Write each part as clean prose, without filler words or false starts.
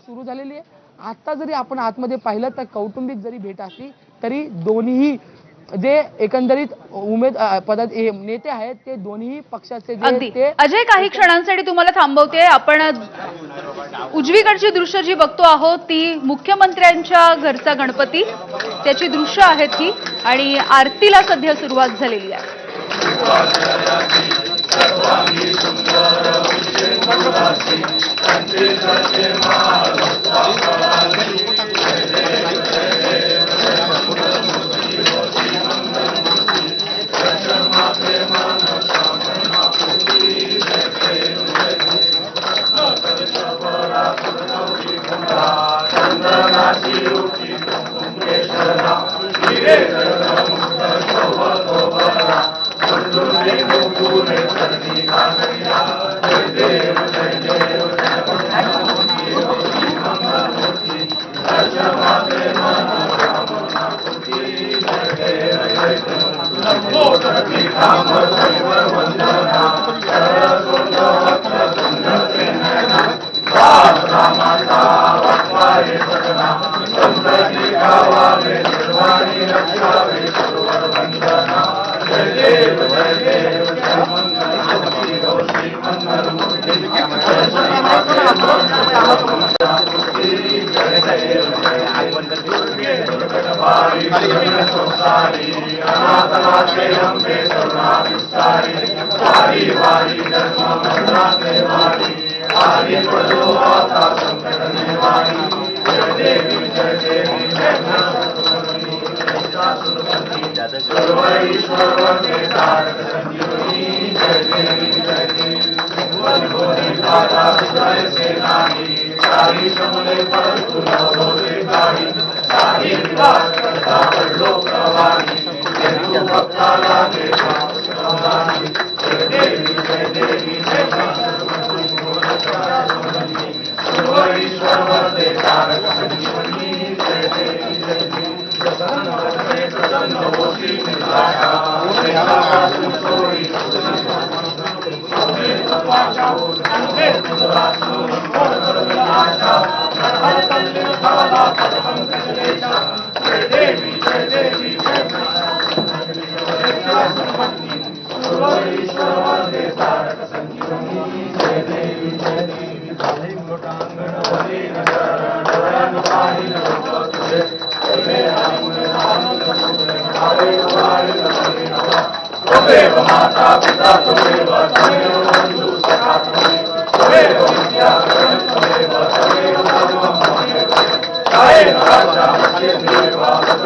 सुरू झालेली आहे। आता जरी आपण आतमध्ये पाहिलं तर कौटुंबिक जरी भेट असली तरी दोन्ही जे एकंदरीत पदात नेते आहेत ते दोन्ही पक्षाचे जे ते अजय काही क्षणांसाठी तुम्हाला थांबवते। आपण उजवीकडची दृश्य जी बघतो आहोत ती मुख्यमंत्र्यांच्या घरचा गणपती त्याची दृश्य आहेत ही आणि आरतीला सध्या सुरुवात झालेली आहे।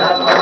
Thank you.